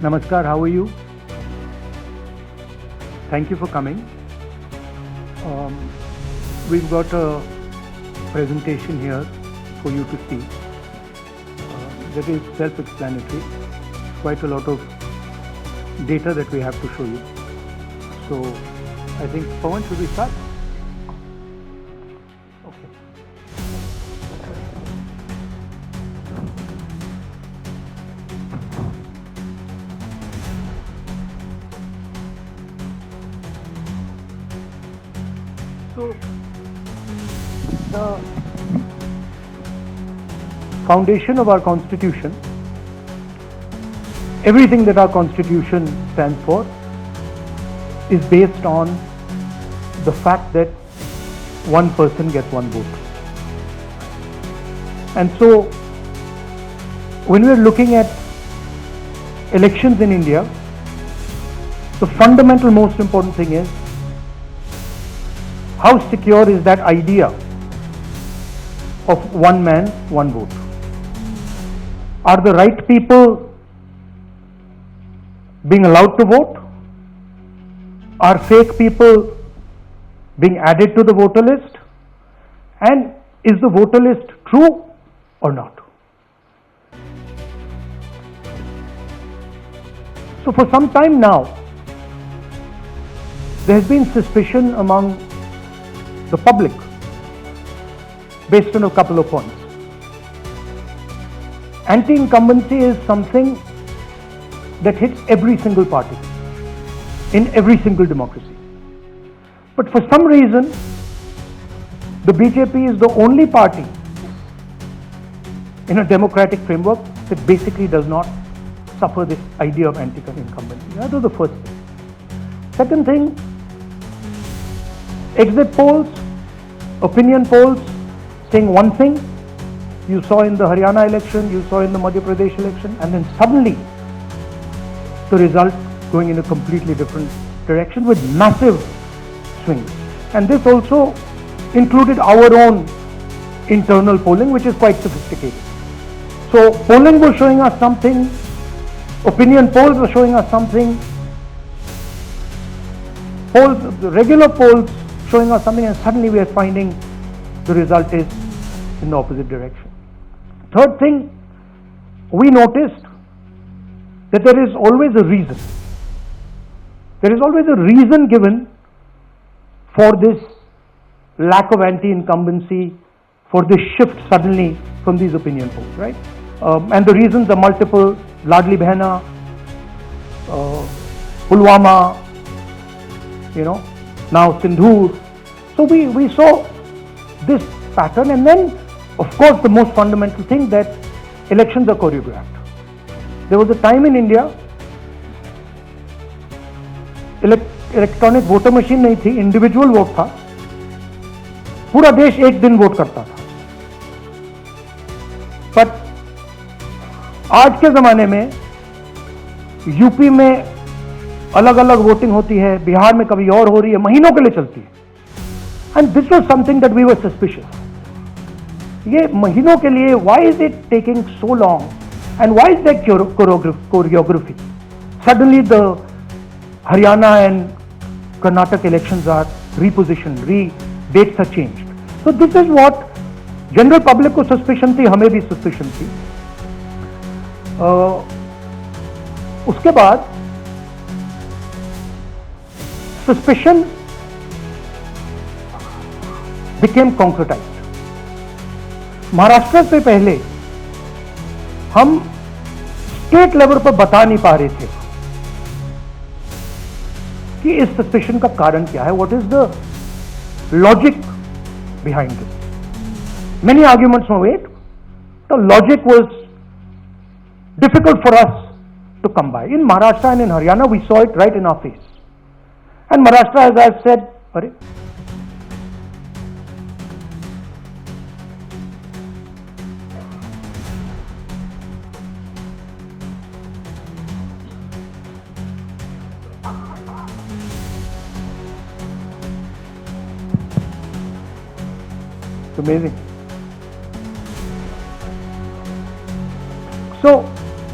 Namaskar, how are you? Thank you for coming. We've got a presentation here for you to see. That is self-explanatory. Quite a lot of data that we have to show you. So, I think, Pawan, should we start? Okay. So, the foundation of our constitution, everything that our constitution stands for, is based on the fact that one person gets one vote. And so, when we are looking at elections in India, the fundamental most important thing is how secure is that idea of one man, one vote? Are the right people being allowed to vote? Are fake people being added to the voter list? And is the voter list true or not? So for some time now, there has been suspicion among the public based on a couple of points. Anti-incumbency is something that hits every single party in every single democracy. But for some reason, the BJP is the only party in a democratic framework that basically does not suffer this idea of anti-incumbency. That was the first thing. Second thing, exit polls, opinion polls saying one thing, you saw in the Haryana election, you saw in the Madhya Pradesh election, and then suddenly the result going in a completely different direction with massive swings. And this also included our own internal polling, which is quite sophisticated. So polling was showing us something, opinion polls were showing us something, polls, the regular polls showing us something, and suddenly we are finding the result is in the opposite direction. Third thing, we noticed that there is always a reason. There is always a reason given for this lack of anti-incumbency, for this shift suddenly from these opinion polls, right? And the reasons are multiple: Ladli Behna, Pulwama, now Sindhur. So we saw this pattern, and then of course the most fundamental thing, that elections are choreographed. There was a time in India, electronic voter machine नहीं थी, individual vote था, पूरा देश एक दिन vote करता था. But आज के जमाने में यूपी में अलग अलग वोटिंग होती है, बिहार में कभी और हो रही है, महीनों के लिए चलती है. And this was something that we were suspicious. ये महीनों के लिए, why is it taking so long and why is that choreography? Suddenly the Haryana and Karnataka elections are repositioned, dates are changed. So this is what general public को suspicion थी, हमें भी suspicion थी. उसके बाद suspicion became concretized. महाराष्ट्र से पहले हम स्टेट लेवल पर बता नहीं पा रहे थे कि इस सस्पेशन का कारण क्या है, what is the logic behind this. Many arguments were made. The logic was difficult for us to come by. In Maharashtra and in Haryana we saw it right in our face. And Maharashtra, as I said, अरे It's amazing. So,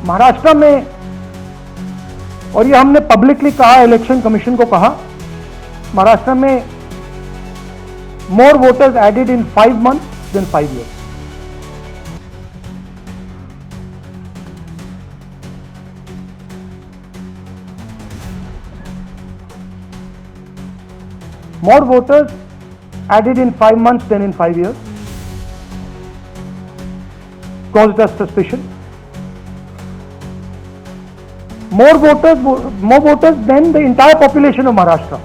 Maharashtra में और ये हमने publicly कहा, election commission को कहा, महाराष्ट्र में more voters added in 5 months than 5 years. More voters added in 5 months than in 5 years. Caused us suspicion. More voters than the entire population of Maharashtra.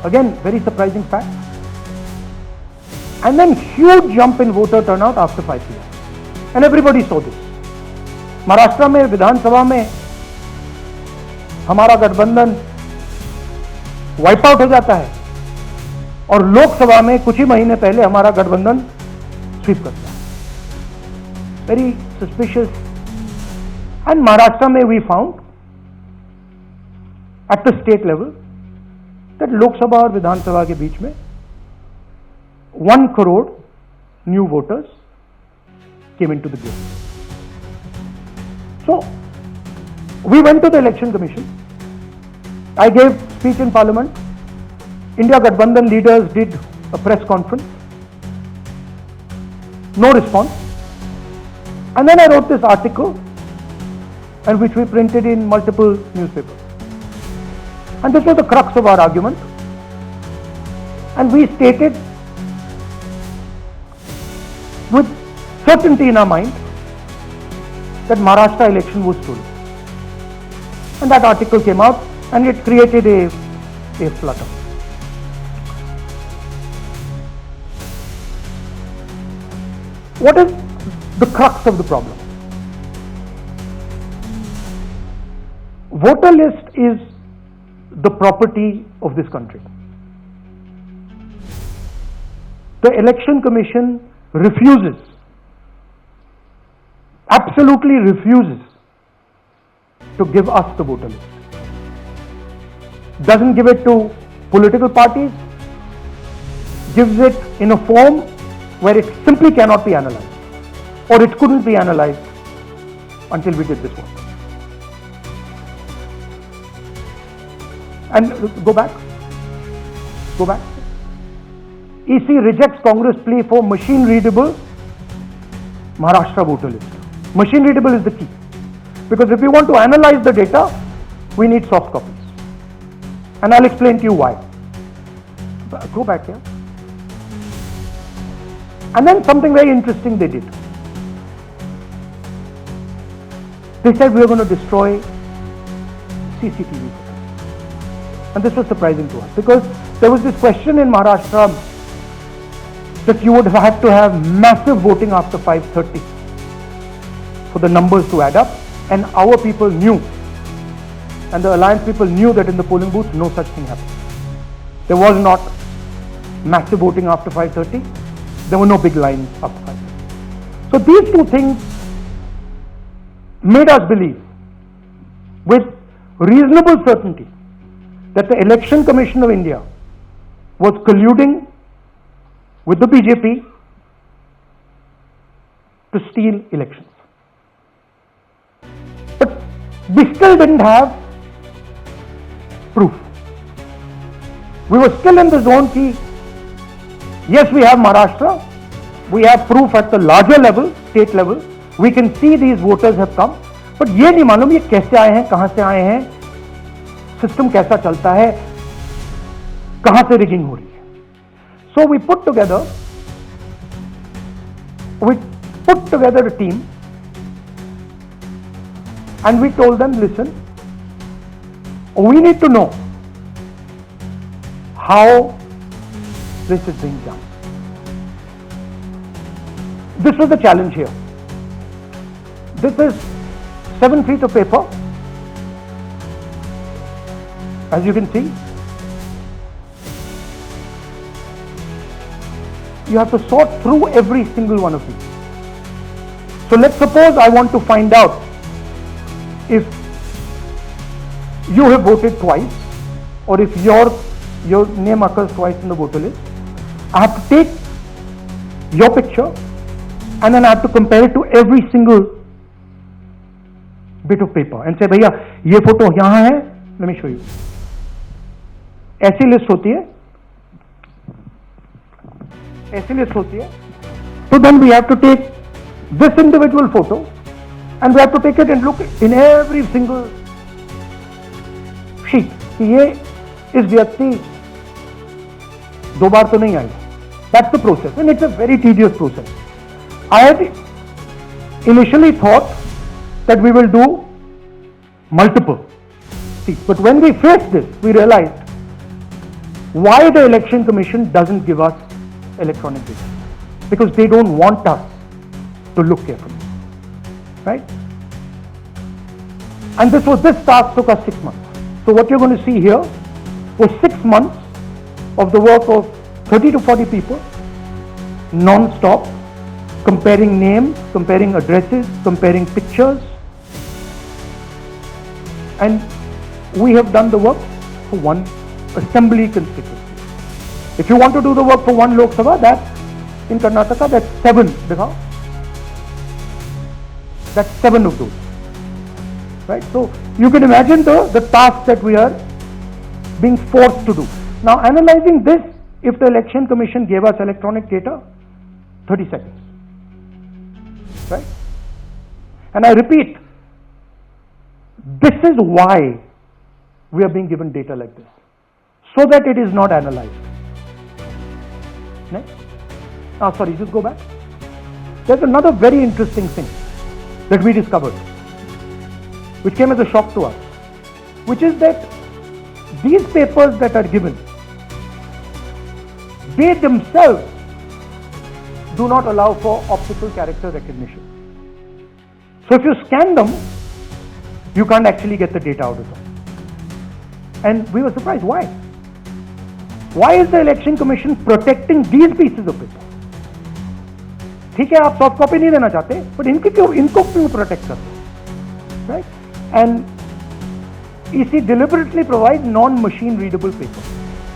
Again, very surprising fact. And then huge jump in voter turnout after 5 years. And everybody saw this. Maharashtra में विधानसभा में हमारा गठबंधन wipe out हो जाता है और लोकसभा में कुछ ही महीने पहले हमारा गठबंधन स्वीप करता है. Very suspicious. एंड महाराष्ट्र में we found at the state level that Lok Sabha और विधानसभा के बीच में 1 crore new voters came into the game. So, we went to the election commission. I gave speech in parliament. India Gathbandhan leaders did a press conference. No response. And then I wrote this article, and which we printed in multiple newspapers. And this was the crux of our argument. And we stated with certainty in our mind that Maharashtra election was stolen. And that article came out and it created a flutter. What is the crux of the problem? Voter list is the property of this country. The Election Commission refuses, absolutely refuses to give us the voter list. Doesn't give it to political parties, gives it in a form where it simply cannot be analyzed, or it couldn't be analyzed until we did this work. And go back. EC rejects Congress plea for machine readable Maharashtra voter list. Machine readable is the key, because if we want to analyze the data, we need soft copies. And I'll explain to you why. Go back here. And then something very interesting they did. They said we are going to destroy CCTV. And this was surprising to us, because there was this question in Maharashtra that you would have to have massive voting after 5:30 for the numbers to add up, and our people knew, and the alliance people knew, that in the polling booth no such thing happened. There was not massive voting after 5:30. There were no big lines after 5:30. So these two things made us believe with reasonable certainty that the Election Commission of India was colluding with the BJP to steal elections. But we still didn't have proof. We were still in the zone ki, yes, we have Maharashtra, we have proof at the larger level, state level, we can see these voters have come, but ये नहीं मालूम ये कैसे आए हैं, कहां से आए हैं, सिस्टम कैसा चलता है, कहां से रिगिंग हो रही है. So we put together a team, and we told them, listen, we need to know how this is being done. This was the challenge here. This is 7 feet of paper, as you can see. You have to sort through every single one of these. So let's suppose I want to find out if you have voted twice, or if your name occurs twice in the voter list. I have to take your picture and then I have to compare it to every single bit of paper and say, भैया ये photo यहाँ है, let me show you. ऐसी list होती है, ऐसी list होती है. So then we have to take this individual photo and we have to take it and look in every single sheet कि ये इस व्यक्ति दो बार तो नहीं आएगा. That's the process and it's a very tedious process. I had initially thought that we will do multiple seats, but when we faced this, we realized why the Election Commission doesn't give us electronic data. Because they don't want us to look carefully, right? And this task took us 6 months. So what you're going to see here was 6 months of the work of 30 to 40 people, non-stop, comparing names, comparing addresses, comparing pictures. And we have done the work for one assembly constituency. If you want to do the work for one Lok Sabha, that in Karnataka, that's 7. That's 7 of those. Right? So you can imagine the task that we are being forced to do. Now analyzing this, if the Election Commission gave us electronic data, 30 seconds. Right? And I repeat, this is why we are being given data like this, so that it is not analyzed. Next. Sorry, just go back. There's another very interesting thing that we discovered, which came as a shock to us, which is that these papers that are given, they themselves do not allow for optical character recognition. So if you scan them, you can't actually get the data out of them. And we were surprised. Why? Why is the Election Commission protecting these pieces of paper? ठीक है, आप soft copy नहीं देना चाहते, but इनको क्यों protect करते, right? And EC deliberately provides non-machine readable paper.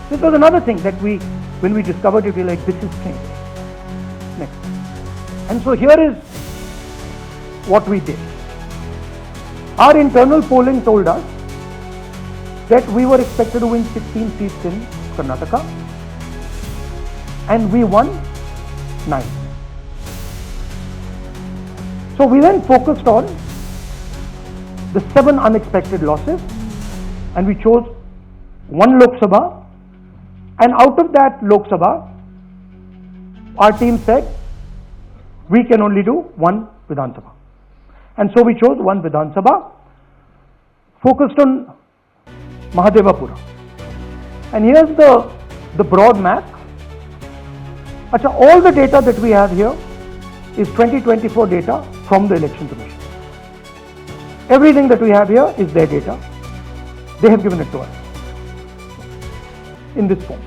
This was another thing that when we discovered it, we were like, this is strange. Next. And so here is what we did. Our internal polling told us that we were expected to win 16 seats in Karnataka, and we won 9. So we then focused on the 7 unexpected losses, and we chose one Lok Sabha, and out of that Lok Sabha, our team said we can only do one Vidhan Sabha, and so we chose one Vidhan Sabha, focused on Mahadevapura. And here's the broad map. Achha, all the data that we have here is 2024 data from the Election Commission. Everything that we have here is their data. They have given it to us in this form.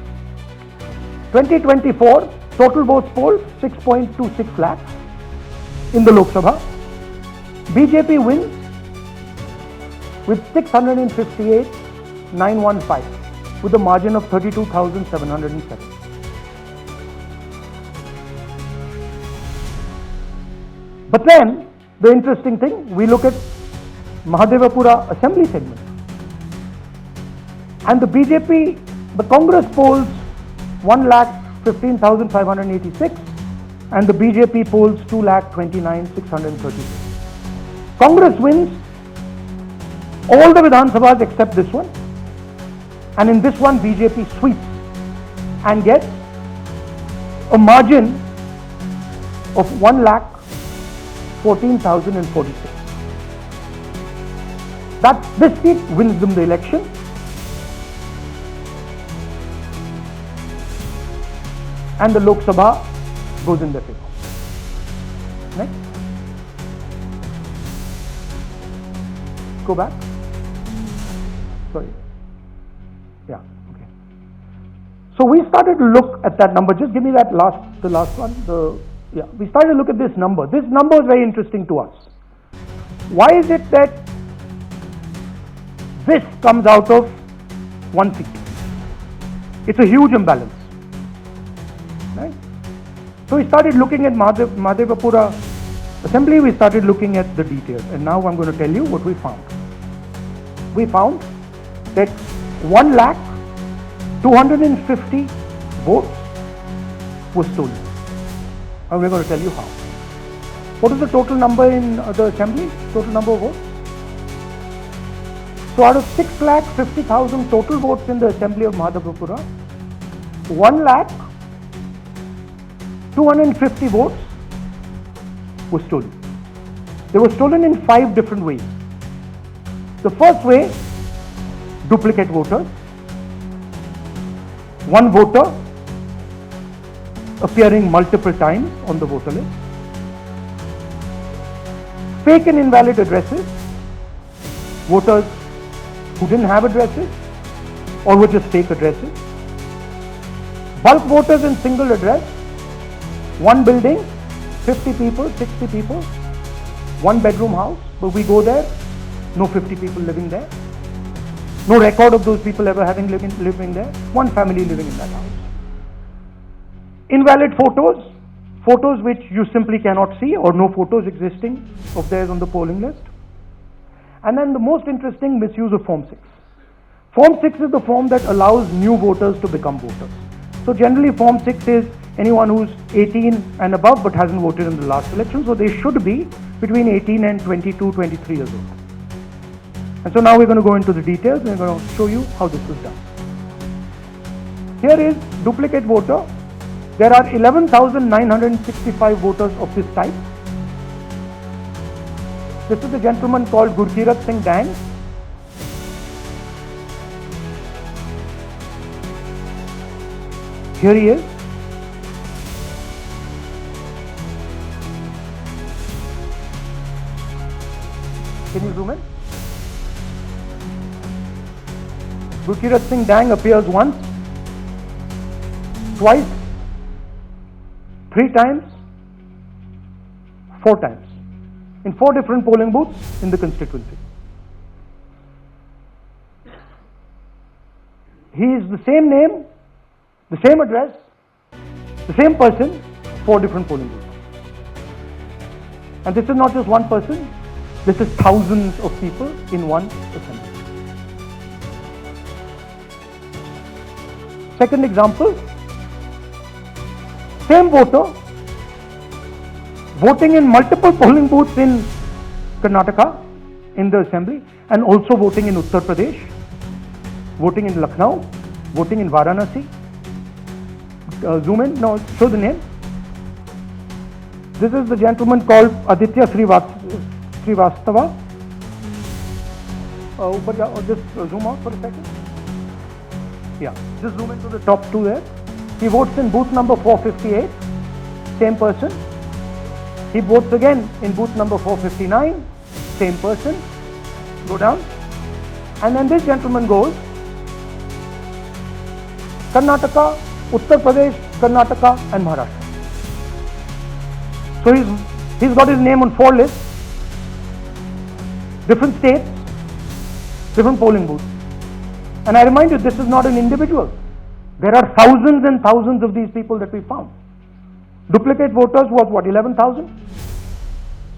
2024 total votes polled 6.26 lakhs in the Lok Sabha. BJP wins with 658,915 with a margin of 32,707. But then the interesting thing, we look at Mahadevapura assembly segment, and the BJP, the Congress polls 1,15,586 and the BJP polls 2,29,636. Congress wins all the Vidhan Sabhas except this one, and in this one BJP sweeps and gets a margin of 1,14,046. This seat wins them the election. And the Lok Sabha goes in their favor. Next. Go back. Sorry. Yeah, okay. So we started to look at that number. Just give me that the last one. We started to look at this number. This number is very interesting to us. Why is it that this comes out of one seat? It's a huge imbalance. Right? So we started looking at Mahadevapura assembly, we started looking at the details, and now I'm going to tell you what we found. We found that 1,250,000 votes were stolen. And we're going to tell you how. What is the total number in the assembly? Total number of votes? So out of 6,50,000 total votes in the assembly of Madhavapura, 1,250,000 votes were stolen. They were stolen in 5 different ways. The first way, duplicate voters. One voter appearing multiple times on the voter list. Fake and invalid addresses. Voters who didn't have addresses or were just fake addresses. Bulk voters in single address. One building, 50 people, 60 people. One bedroom house, but we go there, no 50 people living there. No record of those people ever having living there. One family living in that house. Invalid photos. Photos which you simply cannot see or no photos existing of theirs on the polling list. And then the most interesting, misuse of Form 6. Form 6 is the form that allows new voters to become voters. So generally Form 6 is anyone who's 18 and above but hasn't voted in the last election. So they should be between 18 and 22, 23 years old. And so now we're going to go into the details and we're going to show you how this was done. Here is duplicate voter. There are 11,965 voters of this type. This is a gentleman called Gurkirat Singh Dang. Here he is. Can you zoom in? Gurkirat Singh Dang appears once, twice, 3 times, 4 times in 4 different polling booths in the constituency. He is the same name, the same address, the same person, 4 different polling booths. And this is not just one person, this is thousands of people in one assembly. Second example, same voter voting in multiple polling booths in Karnataka in the assembly and also voting in Uttar Pradesh, voting in Lucknow, voting in Varanasi. Zoom in, no, show the name. This is the gentleman called Aditya Srivastava. Just zoom out for a second. Yeah, just zoom into the top 2 there. He votes in booth number 458, same person. He votes again in booth number 459, same person. Go down. And then this gentleman goes Karnataka, Uttar Pradesh, Karnataka and Maharashtra. So he's got his name on 4 lists, different states, different polling booths. And I remind you, this is not an individual. There are thousands and thousands of these people that we found. Duplicate voters was what, 11,000?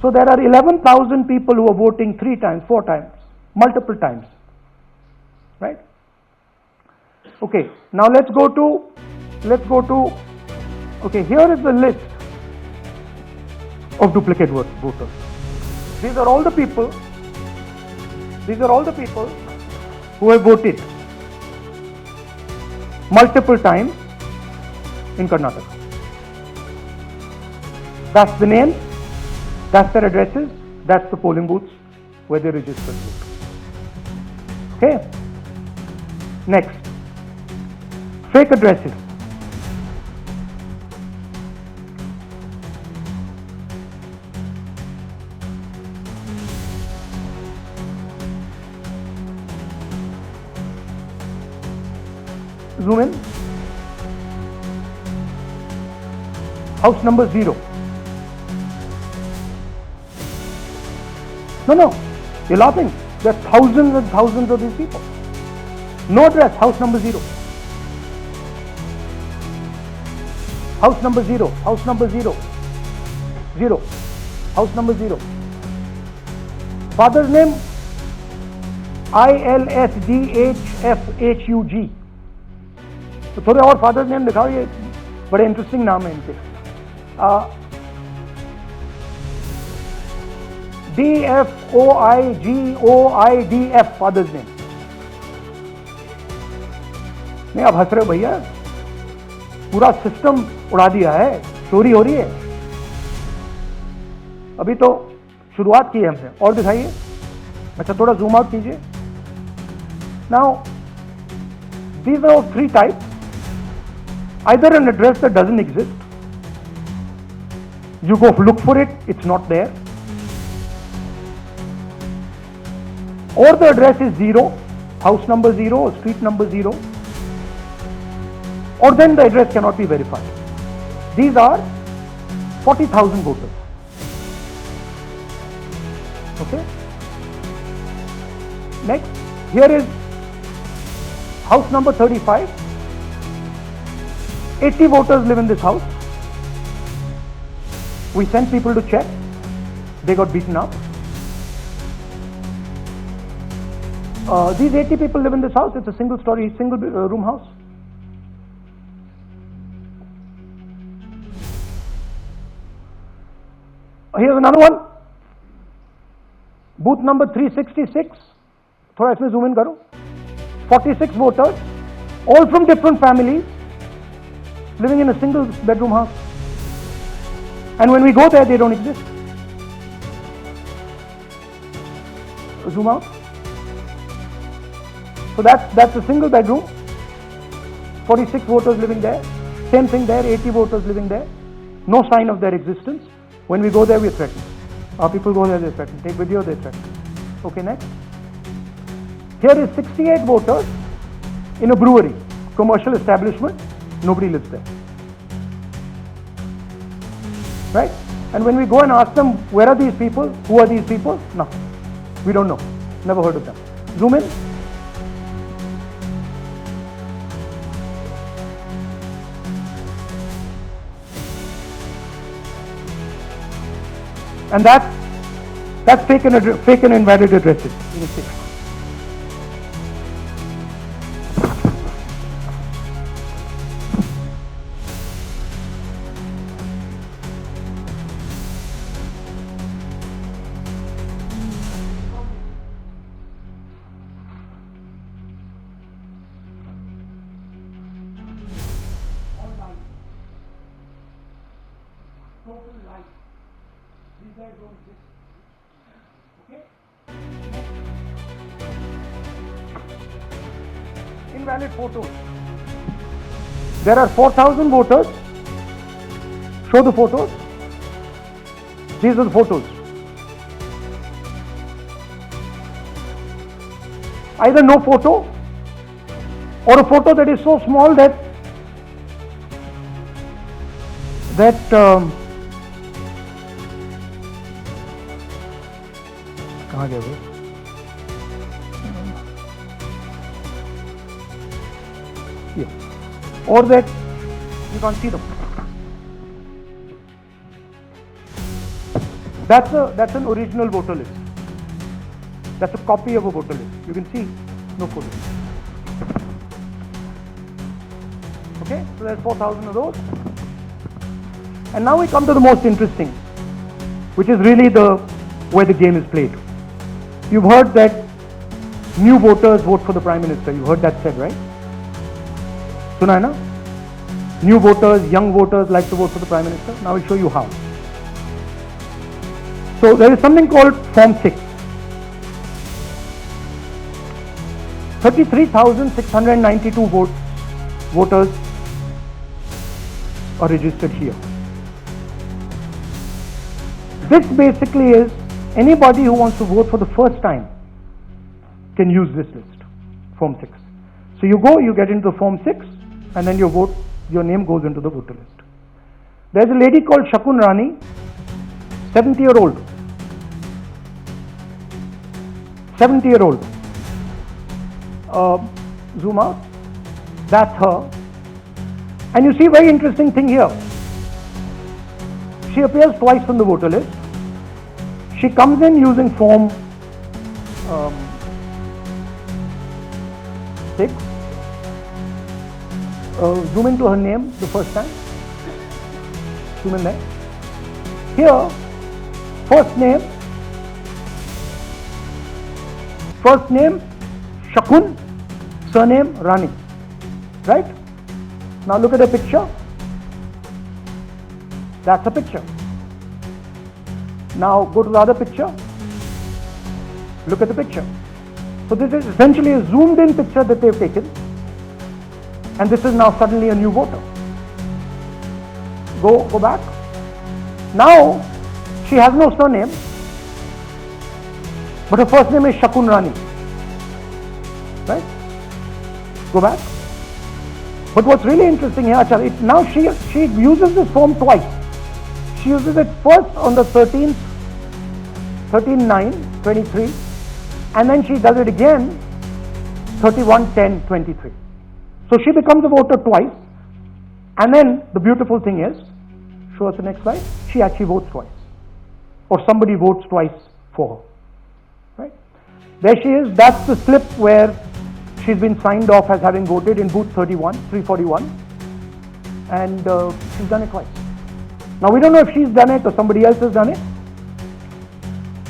So there are 11,000 people who are voting 3 times, 4 times, multiple times. Right? Okay, now let's go to, okay, here is the list of duplicate voters. These are all the people who have voted multiple times in Karnataka. That's the names, that's their addresses, that's the polling booths where they registered vote. Okay. Next, fake addresses. Zoom in. House number 0. No, you're laughing. There are thousands and thousands of these people. No address, house number 0. House number 0, house number 0. 0. House number 0. Father's name, ILSDHFHUG. तो थोड़े और father's name दिखाओ, ये बड़े interesting नाम है इनके. DFOIGOIDF father's name. नहीं, आप हंस रहे हो भैया, पूरा सिस्टम उड़ा दिया है, चोरी हो रही है. अभी तो शुरुआत की है हमने. और दिखाइए. अच्छा, थोड़ा जूम आउट कीजिए. Now these are of three types. Either an address that doesn't exist, you go look for it, it's not there, or the address is 0, house number 0 or street number 0, or then the address cannot be verified. These are 40,000 voters. Okay. Next, here is house number 35. 80 voters live in this house. We sent people to check. They got beaten up. These 80 people live in this house. It's a single story, single room house. Here's another one. Booth number 366. थोड़ा इसमें zoom in करो. 46 voters, all from different families, living in a single bedroom house. And when we go there, they don't exist. Zoom out. So that's a single bedroom. 46 voters living there. Same thing there, 80 voters living there. No sign of their existence. When we go there, we are threatened. Our people go there, they're threatened. Take video, they're threatened. Okay, next. Here is 68 voters in a brewery, commercial establishment. Nobody lives there. Right? And when we go and ask them, where are these people? Who are these people? No, we don't know. Never heard of them. Zoom in. And that's fake and invalid addresses. You can see. Invalid photos. There are 4,000 voters. Show the photos. These are the photos. Either no photo or a photo that is so small that कहाँ गया वो? Or that you can't see them. That's an original voter list. That's a copy of a voter list. You can see no photos. Okay, so there's 4,000 of those. And now we come to the most interesting, which is really where the game is played. You've heard that new voters vote for the Prime Minister. You heard that said, right? Suna hai na? New voters, young voters like to vote for the Prime Minister. Now I'll show you how. So there is something called Form 6. 33,692 voters are registered here. This basically is anybody who wants to vote for the first time can use this list, Form 6. So you go, you get into the Form 6, and then your name goes into the voter list. There's a lady called Shakun Rani, 70-year-old. 70-year-old. Zoom out. That's her. And you see, very interesting thing here. She appears twice on the voter list. She comes in using Form 6. Zoom into her name the first time. Zoom in there. Here, first name Shakun, surname Rani. Right? Now look at the picture. That's a picture. Now go to the other picture. Look at the picture. So this is essentially a zoomed in picture that they've taken. And this is now suddenly a new voter. Go back. Now she has no surname, but her first name is Shakun Rani. Right? Go back. But what's really interesting here, now she uses this form twice. She uses it first on the 13th, 13/9/23, and then she does it again 31/10/23. So she becomes a voter twice, and then the beautiful thing is, show us the next slide, she actually votes twice, or somebody votes twice for her. Right? There she is. That's the slip where she's been signed off as having voted in booth 341, and she's done it twice. Now we don't know if she's done it or somebody else has done it.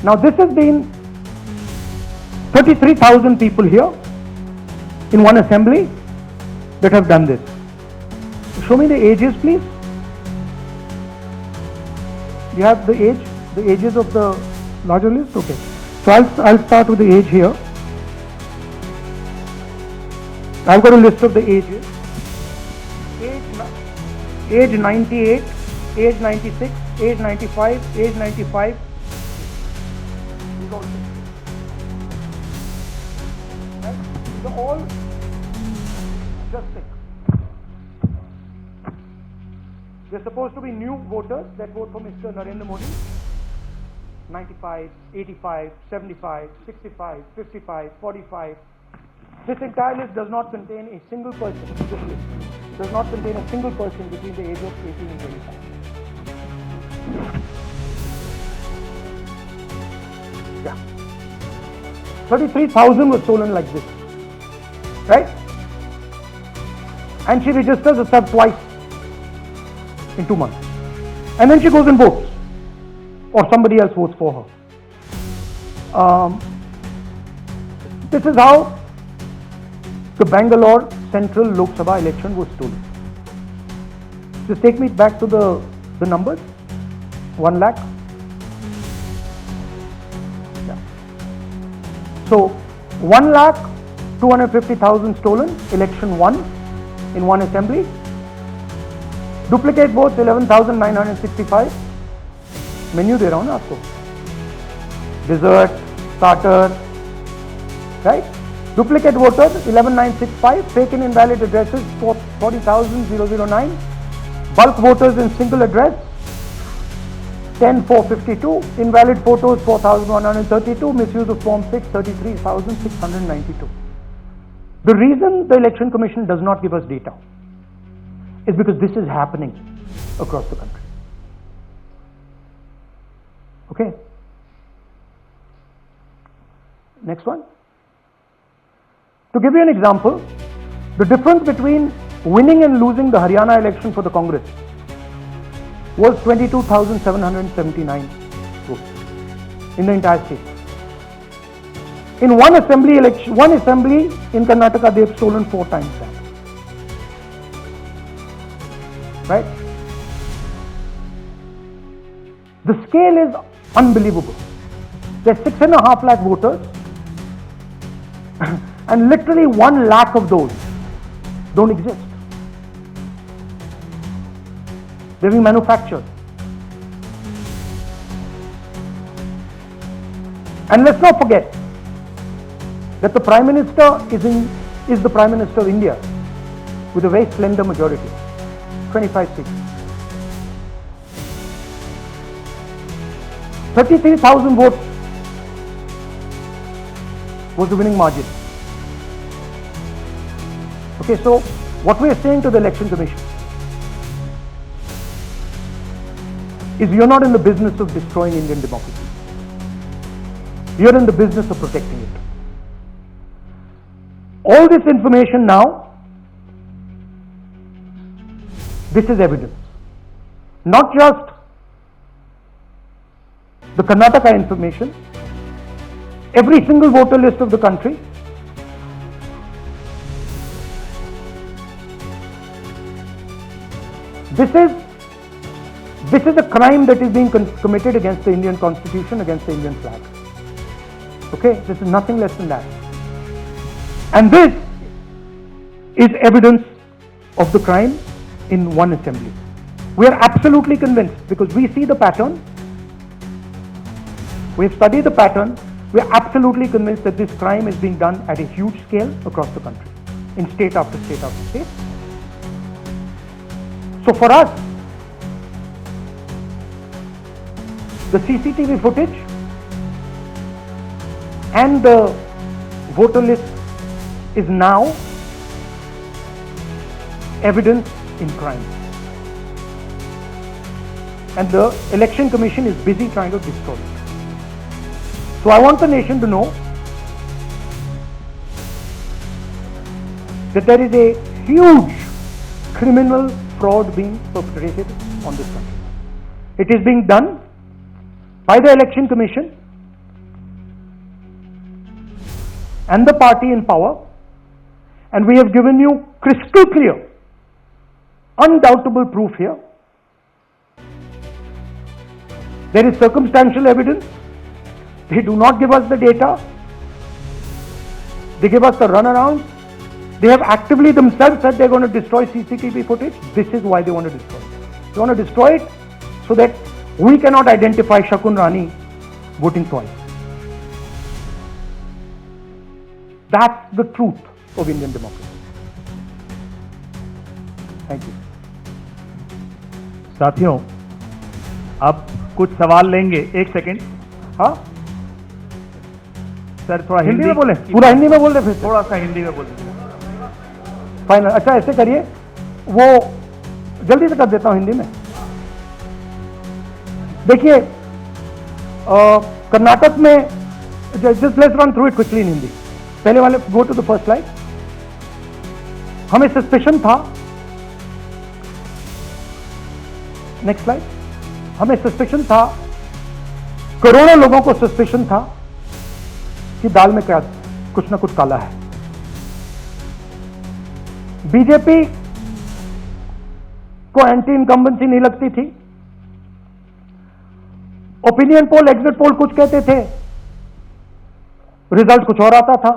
Now this has been 33,000 people here in one assembly that have done this. Show me the ages, please. You have the ages of the larger list? Okay. So I'll start with the age here. I've got a list of the ages. Age 98, age 96, age 95, age 95. These are all just sick. They're supposed to be new voters that vote for Mr. Narendra Modi. 95, 85, 75, 65, 55, 45. This entire list does not contain a single person. This list does not contain a single person between the age of 18 and 25. Yeah. 33,000 was stolen like this. Right? And she registers herself twice in 2 months. And then she goes and votes. Or somebody else votes for her. This is how the Bangalore Central Lok Sabha election was stolen. Just take me back to the numbers. 1 lakh. Yeah. So 1,250,000 stolen, election won in one assembly. Duplicate votes 11,965. Menu दे रहा हूँ ना आपको. Dessert, starter, right? Duplicate voters 11,965. Fake and invalid addresses 40,009. Bulk voters in single address 10,452. Invalid photos 4,132. Misuse of Form 6 33,692. The reason the Election Commission does not give us data is because this is happening across the country. Okay. Next one. To give you an example, the difference between winning and losing the Haryana election for the Congress was 22,779 votes in the entire state. In one assembly in Karnataka, they have stolen 4 times that. Right? The scale is unbelievable. There's 6.5 lakh voters, and literally 1 lakh of those don't exist. They're being manufactured. And let's not forget that the Prime Minister is the Prime Minister of India with a very slender majority, 25 seats. 33,000 votes was the winning margin. Okay, so what we are saying to the Election Commission is you're not in the business of destroying Indian democracy. You're in the business of protecting it. All this information now, this is evidence. Not just the Karnataka information, every single voter list of the country. This is a crime that is being committed against the Indian Constitution, against the Indian flag. Okay, this is nothing less than that. And this is evidence of the crime in one assembly. We are absolutely convinced because we see the pattern. We've studied the pattern. We are absolutely convinced that this crime is being done at a huge scale across the country, in state after state after state. So for us, the CCTV footage and the voter list is now evidence in crime. And the Election Commission is busy trying to destroy it. So I want the nation to know that there is a huge criminal fraud being perpetrated on this country. It is being done by the Election Commission and the party in power, and we have given you crystal clear, undoubtable proof here. There is circumstantial evidence. They do not give us the data. They give us the runaround. They have actively themselves said they're going to destroy CCTV footage. This is why they want to destroy it. They want to destroy it so that we cannot identify Shakun Rani voting twice. That's the truth of Indian democracy. Thank you. साथियों, अब कुछ सवाल लेंगे. एक second. हाँ, sir थोड़ा हिंदी में बोले. पूरा हिंदी में बोल रहे. फिर थोड़ा सा हिंदी में बोल. फाइनल. अच्छा, ऐसे करिए, वो जल्दी से कर देता हूं हिंदी में. देखिए, कर्नाटक में, just let's run through it quickly in Hindi. पहले वाले go to the first slide. हमें सस्पेशन था. Next slide. हमें सस्पेशन था, करोड़ों लोगों को सस्पेशन था कि दाल में क्या कुछ ना कुछ काला है. बीजेपी को एंटी इनकम्बेंसी नहीं लगती थी. ओपिनियन पोल, एग्जिट पोल कुछ कहते थे, रिजल्ट कुछ और आता था.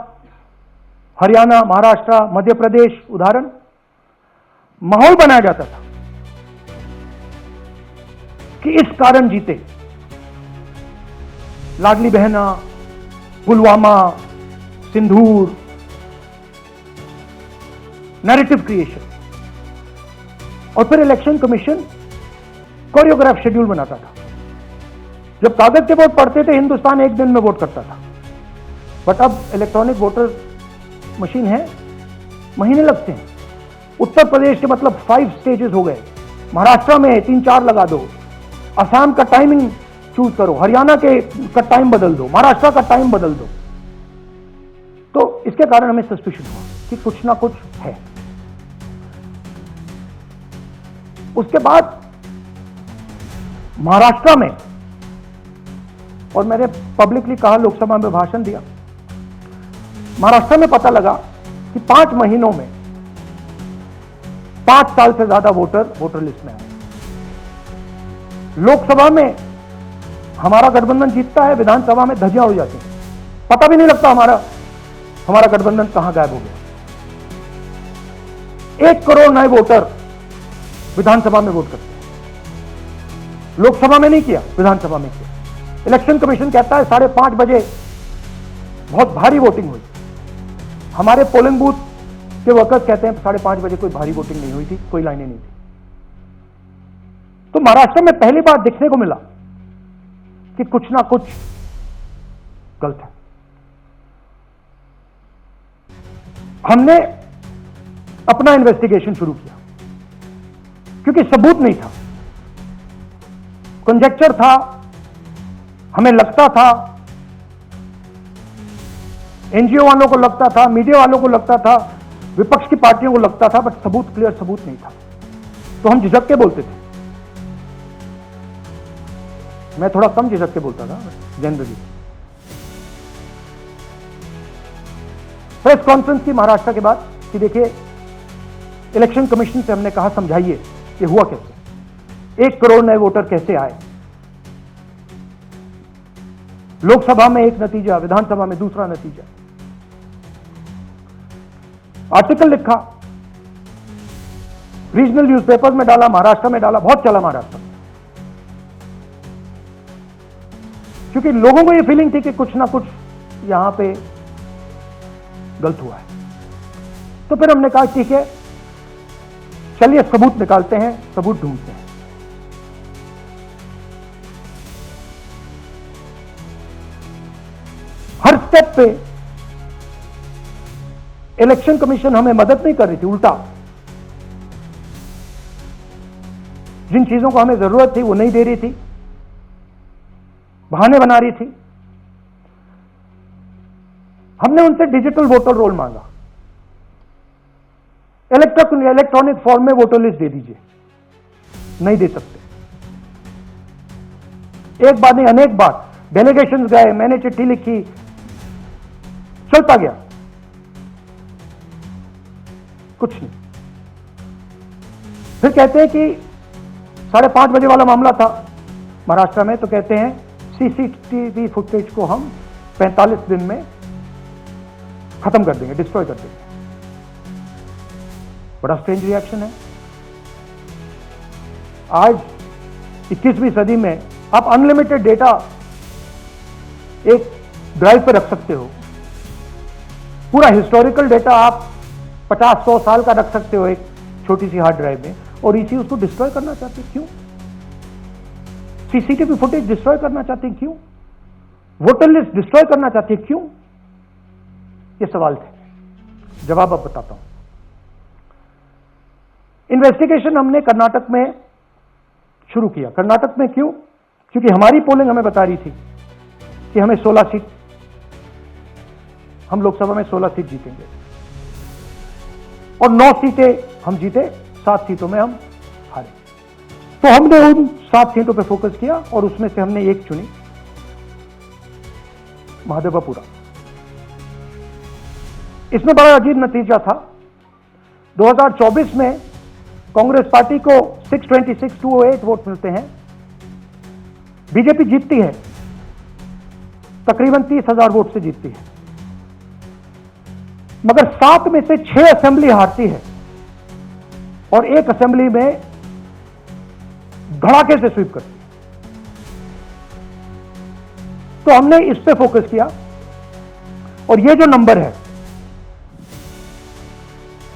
हरियाणा, महाराष्ट्र, मध्य प्रदेश उदाहरण. माहौल बनाया जाता था कि इस कारण जीते. लाडली बहना, पुलवामा, सिंदूर, नैरेटिव क्रिएशन. और फिर इलेक्शन कमीशन कोरियोग्राफ शेड्यूल बनाता था. जब कागज के वोट पड़ते थे, हिंदुस्तान एक दिन में वोट करता था. बट अब इलेक्ट्रॉनिक वोटर मशीन है, महीने लगते हैं. उत्तर प्रदेश के मतलब 5 स्टेजेस हो गए. महाराष्ट्र में 3-4 लगा दो. असम का टाइमिंग चूज करो, हरियाणा का टाइम बदल दो, महाराष्ट्र का टाइम बदल दो. तो इसके कारण हमें सस्पिशन हुआ कि कुछ ना कुछ है. उसके बाद महाराष्ट्र में, और मैंने पब्लिकली कहा, लोकसभा में भाषण दिया, महाराष्ट्र में पता लगा कि 5 महीनों में 5 साल से ज्यादा वोटर लिस्ट में आए. लोकसभा में हमारा गठबंधन जीतता है, विधानसभा में धज्जियां उड़ जाती हैं. पता भी नहीं लगता हमारा गठबंधन कहां गायब हो गया. 1 करोड़ नए वोटर विधानसभा में वोट करते हैं. लोकसभा में नहीं किया, विधानसभा में किया. इलेक्शन कमीशन कहता है 5:30 बजे बहुत भारी वोटिंग हुई. हमारे पोलिंग बूथ के वर्कर्स कहते हैं 5:30 बजे कोई भारी वोटिंग नहीं हुई थी, कोई लाइनें नहीं थी. तो महाराष्ट्र में पहली बार देखने को मिला कि कुछ ना कुछ गलत है. हमने अपना इन्वेस्टिगेशन शुरू किया क्योंकि सबूत नहीं था, कंजेक्चर था. हमें लगता था एनजीओ वालों को लगता था, मीडिया वालों को लगता था, विपक्ष की पार्टियों को लगता था, बट सबूत, क्लियर सबूत नहीं था, तो हम झिझक के बोलते थे। मैं थोड़ा कम झिझक के बोलता था जनरली। प्रेस कॉन्फ्रेंस की महाराष्ट्र के बाद कि देखिए, इलेक्शन कमीशन से हमने कहा समझाइए कि हुआ कैसे, 1 करोड़ नए वोटर कैसे आए, लोकसभा में एक नतीजा, विधानसभा में दूसरा नतीजा। आर्टिकल लिखा, रीजनल न्यूज़पेपर में डाला, महाराष्ट्र में डाला, बहुत चला महाराष्ट्र में, क्योंकि लोगों को यह फीलिंग थी कि कुछ ना कुछ यहां पे गलत हुआ है। तो फिर हमने कहा ठीक है, चलिए सबूत निकालते हैं, सबूत ढूंढते हैं। हर स्टेप पे इलेक्शन कमीशन हमें मदद नहीं कर रही थी, उल्टा जिन चीजों को हमें जरूरत थी वो नहीं दे रही थी, बहाने बना रही थी। हमने उनसे डिजिटल वोटर रोल मांगा, इलेक्ट्रॉनिक फॉर्म में वोटर लिस्ट दे दीजिए, नहीं दे सकते। एक बार नहीं, अनेक बार डेलीगेशन गए, मैंने चिट्ठी लिखी, चलता गया, कुछ नहीं। फिर कहते हैं कि 5:30 बजे वाला मामला था महाराष्ट्र में, तो कहते हैं सीसीटीवी फुटेज को हम 45 दिन में खत्म कर देंगे, डिस्ट्रॉय कर देंगे। बड़ा स्ट्रेंज रिएक्शन है। आज 21वीं सदी में आप अनलिमिटेड डेटा एक ड्राइव पर रख सकते हो, पूरा हिस्टोरिकल डेटा आप 50-100 साल का रख सकते हो एक छोटी सी हार्ड ड्राइव में, और इसी उसको डिस्ट्रॉय करना चाहते हैं, क्यों? सीसीटीवी फुटेज डिस्ट्रॉय करना चाहते हैं, क्यों? वोटर लिस्ट डिस्ट्रॉय करना चाहते हैं, क्यों? ये सवाल थे, जवाब अब बताता हूं। इन्वेस्टिगेशन हमने कर्नाटक में शुरू किया। कर्नाटक में क्यों? क्योंकि हमारी पोलिंग हमें बता रही थी कि हमें 16 सीट, हम लोकसभा में 16 सीट जीतेंगे, और 9 सीटें हम जीते, 7 सीटों में हम हारे। तो हमने उन 7 सीटों पर फोकस किया, और उसमें से हमने एक चुनी, महादेवपुरा। इसमें बड़ा अजीब नतीजा था। 2024 में कांग्रेस पार्टी को 626-208 वोट मिलते हैं, बीजेपी जीतती है, तकरीबन 30,000 वोट से जीतती है, मगर 7 में से 6 असेंबली हारती है, और एक असेंबली में धड़ाके से स्वीप करती है। तो हमने इस पे फोकस किया, और ये जो नंबर है,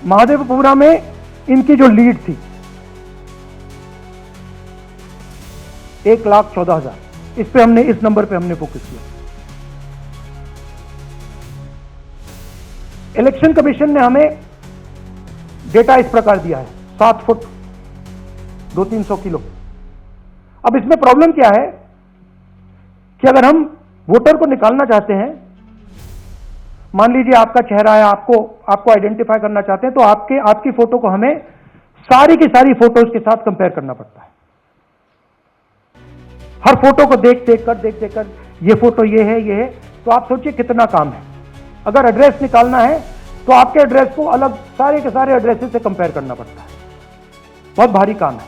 महादेवपुरा में इनकी जो लीड थी 1,14,000, इस पे हमने, इस नंबर पे हमने फोकस किया। इलेक्शन कमीशन ने हमें डेटा इस प्रकार दिया है, 7 फुट 200-300 किलो। अब इसमें प्रॉब्लम क्या है कि अगर हम वोटर को निकालना चाहते हैं, मान लीजिए आपका चेहरा है, आपको आइडेंटिफाई करना चाहते हैं, तो आपकी फोटो को हमें सारी की सारी फोटोज के साथ कंपेयर करना पड़ता है। हर फोटो को देख देख कर ये फोटो ये है, तो आप सोचिए कितना काम है। अगर एड्रेस निकालना है तो आपके एड्रेस को अलग सारे के सारे एड्रेसेस से कंपेयर करना पड़ता है, बहुत भारी काम है।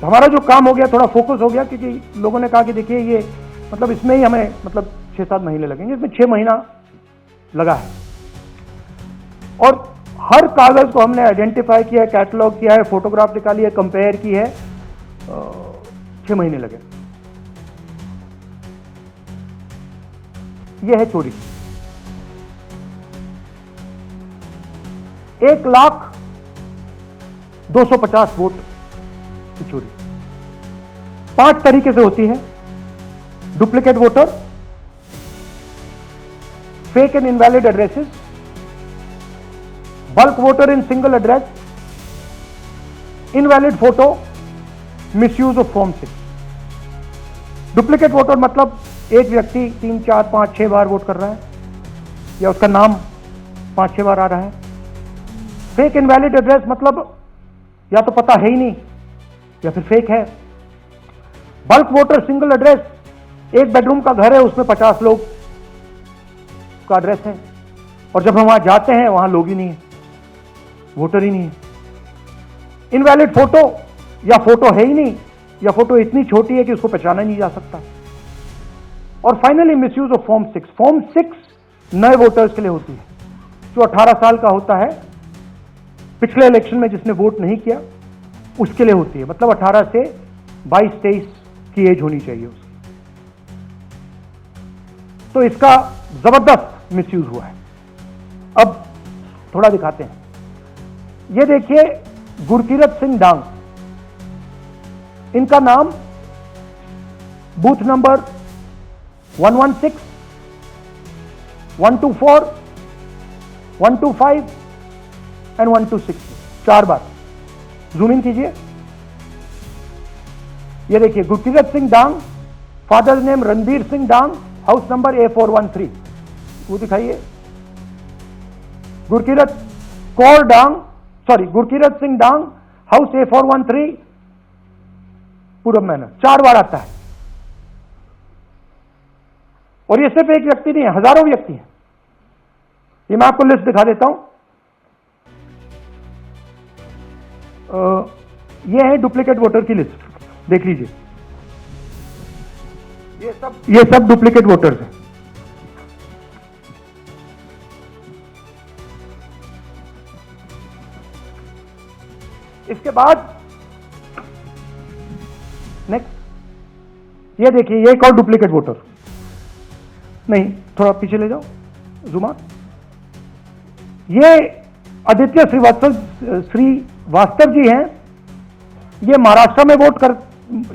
हमारा जो काम हो गया, थोड़ा फोकस हो गया, क्योंकि लोगों ने कहा कि देखिए ये मतलब इसमें ही हमें मतलब 6-7 महीने लगेंगे, इसमें 6 महीना लगा है, और हर कागज को हमने आइडेंटिफाई किया है, कैटलॉग किया है, फोटोग्राफ निकाली है, कंपेयर की है, 6 महीने लगे। यह है चोरी। 1,02,50 वोट की चोरी 5 तरीके से होती है। Duplicate voter, fake and invalid addresses, bulk voter in single address, invalid photo, misuse of form 6। Duplicate voter मतलब एक व्यक्ति 3, 4, 5, 6 बार वोट कर रहा है या उसका नाम 5-6 बार आ रहा है। फेक इनवैलिड एड्रेस मतलब या तो पता है ही नहीं या फिर फेक है। बल्क वोटर सिंगल एड्रेस, एक बेडरूम का घर है, उसमें 50 लोग का एड्रेस है और जब हम वहां जाते हैं वहां लोग ही नहीं है, वोटर ही नहीं है। इनवैलिड फोटो या फोटो है ही नहीं या फोटो इतनी छोटी है कि उसको पहचाना नहीं जा सकता। और finally misuse of form 6। Form 6 नए वोटर्स के लिए होती है, जो 18 साल का होता है, पिछले इलेक्शन में जिसने वोट नहीं किया उसके लिए होती है। मतलब 18 से 22-23 की एज होनी चाहिए उसकी। तो इसका जबरदस्त मिसयूज हुआ है। अब थोड़ा दिखाते हैं। ये देखिए गुरकीरत सिंह डांग, इनका नाम booth number 116, 124, 125 and 126 4 bar. Zoom in कीजिए। ये देखिए गुरकीरत सिंह डांग, फादर नेम रणधीर सिंह डांग, हाउस नंबर A413। वो दिखाइए। गुरकीरत कौर डांग, सॉरी गुरकीरत सिंह डांग, हाउस A413, पूरब मैनर। 4 बार आता है। और ये सिर्फ एक व्यक्ति नहीं है, हजारों व्यक्ति हैं। ये मैं आपको लिस्ट दिखा देता हूं। ये है डुप्लीकेट वोटर की लिस्ट, देख लीजिए। ये सब डुप्लीकेट वोटर्स हैं। इसके बाद नेक्स्ट, ये देखिए, ये एक और डुप्लीकेट वोटर। नहीं, थोड़ा पीछे ले जाओ, जुमा। ये आदित्य श्रीवास्तव जी हैं। ये महाराष्ट्र में वोट कर,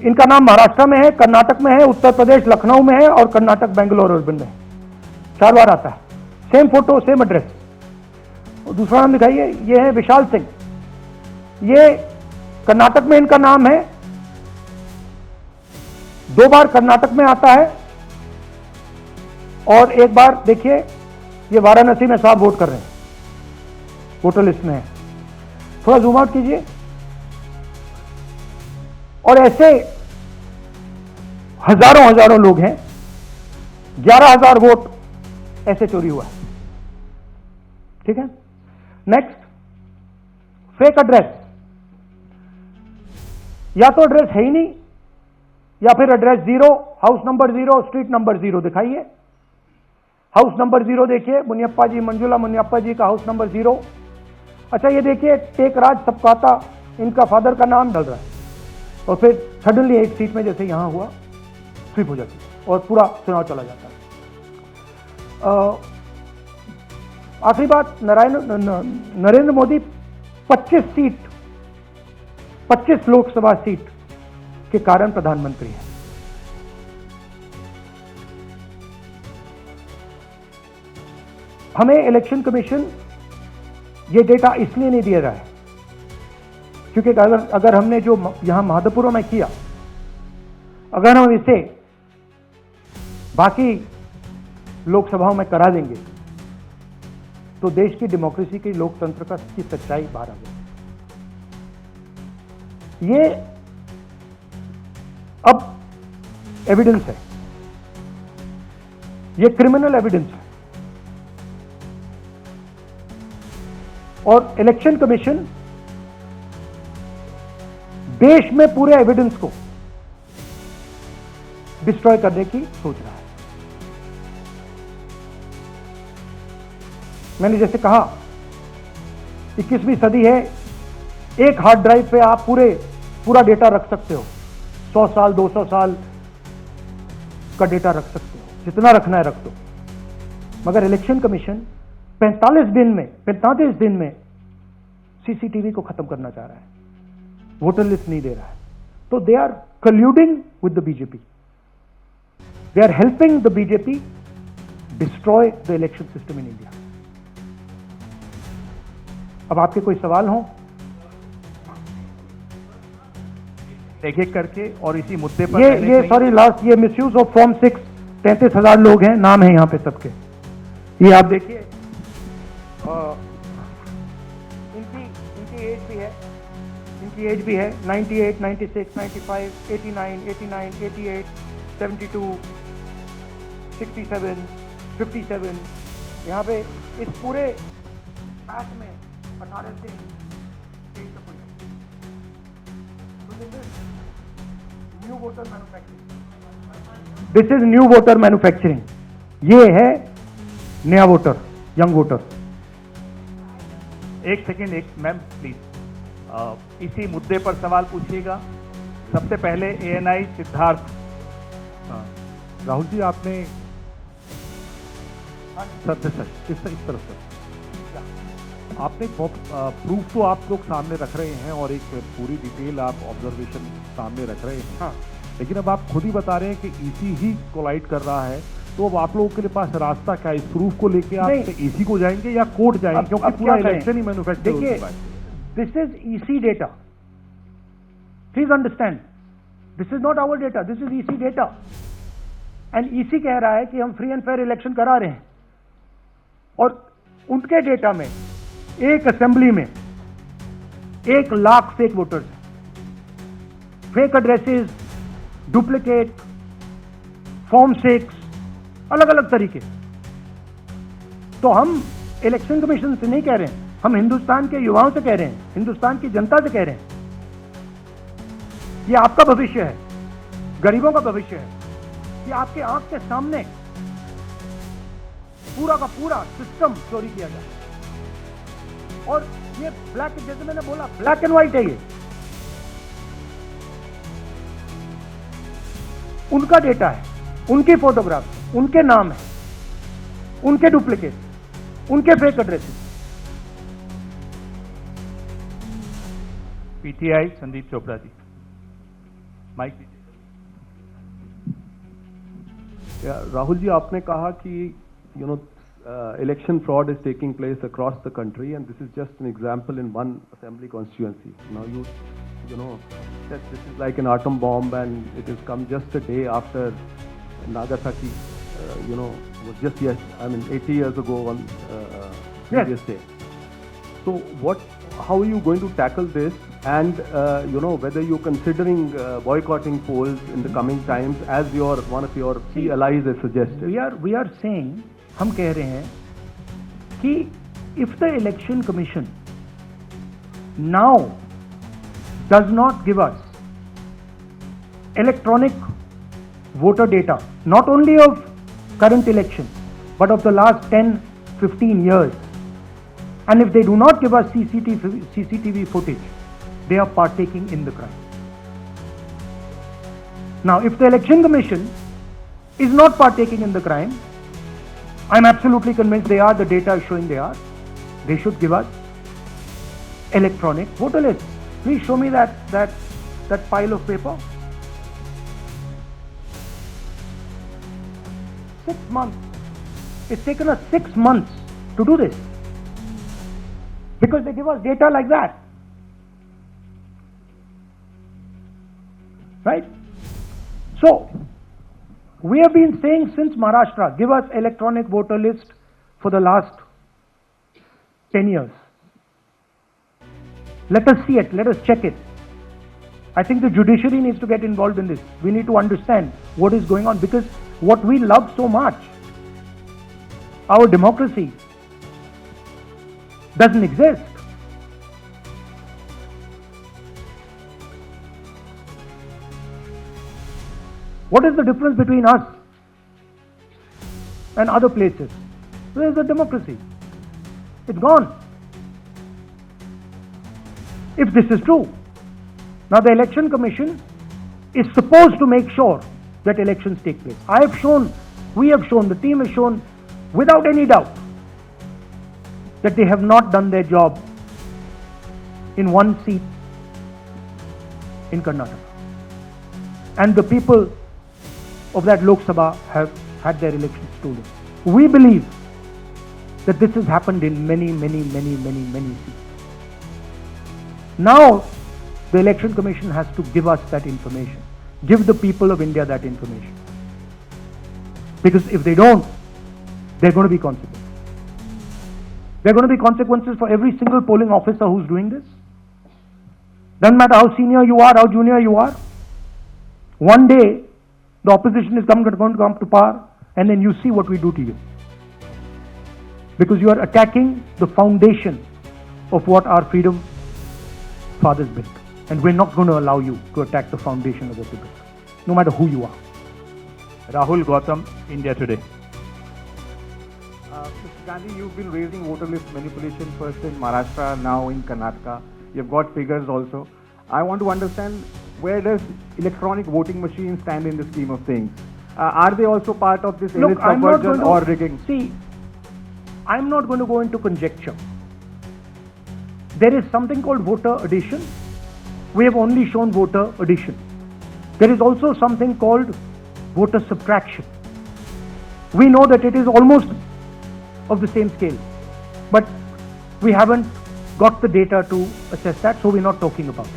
इनका नाम महाराष्ट्र में है, कर्नाटक में है, उत्तर प्रदेश लखनऊ में है और कर्नाटक बेंगलोर अर्बन में है। 4 बार आता है। Same photo, same address. और दूसरा नाम दिखाइए। ये है विशाल सिंह। ये कर्नाटक में इनका नाम है, 2 बार कर्नाटक में आता है और 1 बार देखिए ये वाराणसी में साहब वोट कर रहे हैं, वोटर लिस्ट में है। थोड़ा जूम आउट कीजिए। और ऐसे हजारों लोग हैं। 11,000 वोट ऐसे चोरी हुआ है। ठीक है। Next, fake address. या तो एड्रेस है ही नहीं या फिर address 0, house number 0, street number 0। दिखाइए। हाउस नंबर 0 देखिए, मुनियप्पा जी, मंजुला मुनियप्पा जी का हाउस नंबर 0। अच्छा, ये देखिए टेकराज सपकाता, इनका फादर का नाम डल रहा है और फिर सडनली एक सीट में जैसे यहां हुआ स्वीप हो जाती है और पूरा चुनाव चला जाता है। आखिरी बात, नरेंद्र मोदी 25 लोकसभा सीट के कारण प्रधानमंत्री हैं। हमें इलेक्शन कमीशन ये डेटा इसलिए नहीं दे रहा है क्योंकि अगर हमने जो यहां माधोपुर में किया, अगर हम इसे बाकी लोकसभाओं में करा देंगे तो देश की डेमोक्रेसी की, लोकतंत्र की सच्चाई बाहर आ जाएगी। ये अब एविडेंस है, ये क्रिमिनल एविडेंस है। और इलेक्शन कमीशन देश में पूरे एविडेंस को डिस्ट्रॉय करने की सोच रहा है। मैंने जैसे कहा 21वीं सदी है, एक हार्ड ड्राइव पे आप पूरा डेटा रख सकते हो। 100 साल 200 साल का डेटा रख सकते हो, जितना रखना है रख दो। मगर इलेक्शन कमीशन 45 दिन में सीसीटीवी को खत्म करना चाह रहा है, वोटर लिस्ट नहीं दे रहा है। तो they are colluding with the BJP, they are helping the BJP destroy the election system in India. अब आपके कोई सवाल हो? एक एक करके और इसी मुद्दे पर ये सॉरी लास्ट, ये मिसयूज ऑफ फॉर्म 6 33,000 लोग हैं, नाम है यहाँ पे सबके। ये आप देखिए, इनकी एज भी है, 98, 96, 95, 89, 88, 72, 67, 57। यहाँ पे इस पूरे बैच में 18 से 23 तक हुई। New voter manufacturing, this is new voter manufacturing. ये है नया वोटर, यंग वोटर। एक सेकेंड, एक मैम प्लीज, इसी मुद्दे पर सवाल पूछिएगा। सबसे पहले एएनआई सिद्धार्थ। राहुल जी, आपने सर इस तरफ सर, आपने प्रूफ तो आप लोग सामने रख रहे हैं और एक पूरी डिटेल आप ऑब्जर्वेशन सामने रख रहे हैं। हाँ, लेकिन अब आप खुद ही बता रहे हैं कि ईसी ही कोलाइड कर रहा है, तो अब आप लोगों के पास रास्ता क्या है? इस प्रूफ को लेके आप ईसी को जाएंगे या कोर्ट जाएंगे? क्योंकि पूरा इलेक्शन ही मैन्युफैक्चर हो चुका है। This is EC data, please understand, this is not our data, this is EC data. And EC कह रहा है कि हम फ्री एंड फेयर इलेक्शन करा रहे हैं, और उनके डेटा में एक असेंबली में 1 lakh fake voters, fake addresses, duplicate form 6, अलग अलग तरीके। तो हम इलेक्शन कमीशन से नहीं कह रहे हैं, हम हिंदुस्तान के युवाओं से कह रहे हैं, हिंदुस्तान की जनता से कह रहे हैं, ये आपका भविष्य है, गरीबों का भविष्य है। ये आपके आंख के सामने पूरा का पूरा सिस्टम चोरी किया जाए, और ये ब्लैक, जैसे मैंने बोला, ब्लैक एंड व्हाइट है। ये उनका डेटा है, उनकी फोटोग्राफ, उनके नाम है, उनके डुप्लीकेट, उनके fake addresses. PTI Sandeep Chopra ji, mike दीजिए। राहुल जी, आपने कहा कि election fraud is taking place across the country, and this is just an example in one assembly constituency. Now you said this is like an atom bomb, and it has come just a day after Nagasaki. Was just 80 years ago on previous day. So how are you going to tackle this? And whether you're considering boycotting polls in the coming times, as one of your key allies has suggested. We are saying, हम कह रहे हैं कि if the election commission now does not give us electronic voter data, not only of current election but of the last 10-15 years, and if they do not give us CCTV footage, they are partaking in the crime. Now, if the election commission is not partaking in the crime, I'm absolutely convinced they are, the data is showing they are, they should give us electronic voter list. Please show me that pile of paper. 6 months. It's taken us 6 months to do this, because they give us data like that. Right? So, we have been saying since Maharashtra, give us electronic voter list for the last 10 years. Let us see it, let us check it. I think the judiciary needs to get involved in this. We need to understand what is going on, because what we love so much, our democracy, doesn't exist. What is the difference between us and other places? Where is the democracy? It's gone. If this is true, now the election commission is supposed to make sure that elections take place. We have shown, the team has shown without any doubt that they have not done their job in one seat in Karnataka. And the people of that Lok Sabha have had their elections stolen. We believe that this has happened in many seats. Now, the Election Commission has to give us that information. Give the people of India that information. Because if they don't, there are going to be consequences. There are going to be consequences for every single polling officer who's doing this. Doesn't matter how senior you are, how junior you are. One day, the opposition is going to come to power, and then you see what we do to you. Because you are attacking the foundation of what our freedom fathers built. And we're not going to allow you to attack the foundation of what we built, no matter who you are. Rahul Gautam, India Today. Mr. Gandhi, you've been raising voter list manipulation first in Maharashtra, now in Karnataka. You've got figures also. I want to understand, where does electronic voting machines stand in the scheme of things? Are they also part of this elite subversion or rigging? See, I'm not going to go into conjecture. There is something called voter addition. We have only shown voter addition. There is also something called voter subtraction. We know that it is almost of the same scale, but we haven't got the data to assess that, so we're not talking about it.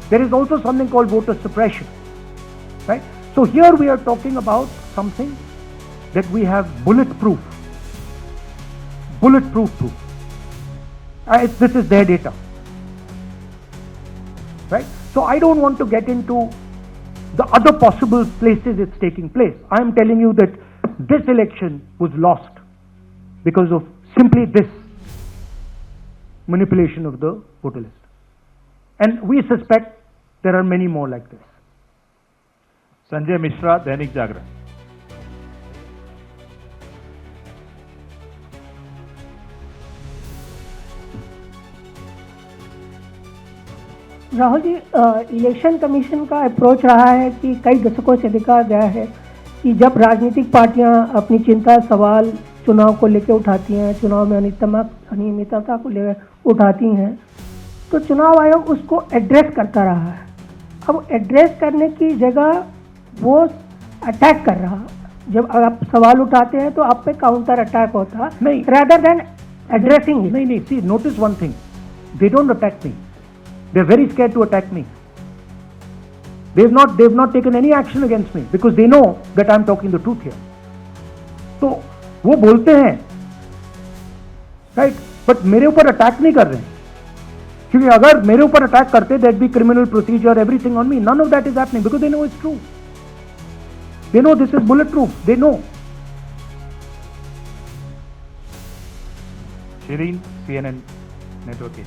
There is also something called voter suppression, right? So here we are talking about something that we have bulletproof proof. This is their data, right? So I don't want to get into the other possible places it's taking place. I am telling you that this election was lost because of simply this manipulation of the voter list. And we suspect there are many more like this. Sanjay Mishra, Dainik Jagran. Rahul ji, election commission का approach रहा है कि कई दशकों से देखा गया है कि जब राजनीतिक पार्टियां अपनी चिंता सवाल चुनाव को लेकर उठाती हैं, चुनाव में अनियमितता को लेकर उठाती हैं, तो चुनाव आयोग उसको एड्रेस करता रहा है। अब एड्रेस करने की जगह वो अटैक कर रहा। जब आप सवाल उठाते हैं तो आप पे काउंटर अटैक होता नहीं, rather than addressing it. नहीं, see, notice one thing. They don't attack me. They're very scared to attack me. They've not taken any action against me because they know that I'm talking the truth here. तो वो बोलते हैं, right? But मेरे ऊपर attack नहीं कर रहे हैं, क्योंकि अगर मेरे ऊपर अटैक करते, there'd be criminal procedure, everything on me. None of that is happening because they know it's true. They know this is bulletproof. They know. Shireen, CNN Network 18.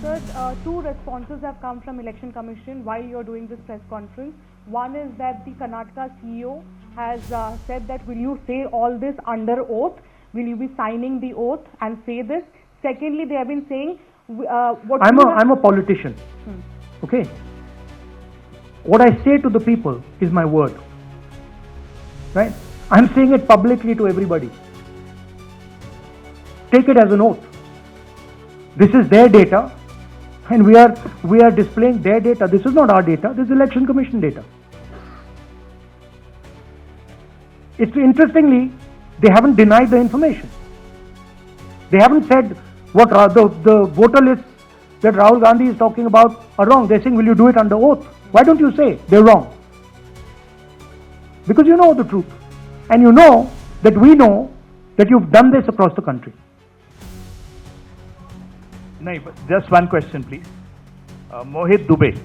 Sir, two responses have come from Election Commission while you're doing this press conference. One is that the Karnataka CEO has said that will you say all this under oath? Will you be signing the oath and say this? Secondly, they have been saying I'm a politician. Okay. What I say to the people is my word. Right? I'm saying it publicly to everybody. Take it as an oath. This is their data, and we are displaying their data. This is not our data. This is Election Commission data. It's interestingly, they haven't denied the information. They haven't said what the voter lists that Rahul Gandhi is talking about are wrong. They're saying, will you do it under oath? Why don't you say they're wrong? Because you know the truth. And you know that we know that you've done this across the country. No, but just one question, please. Mohit Dubey.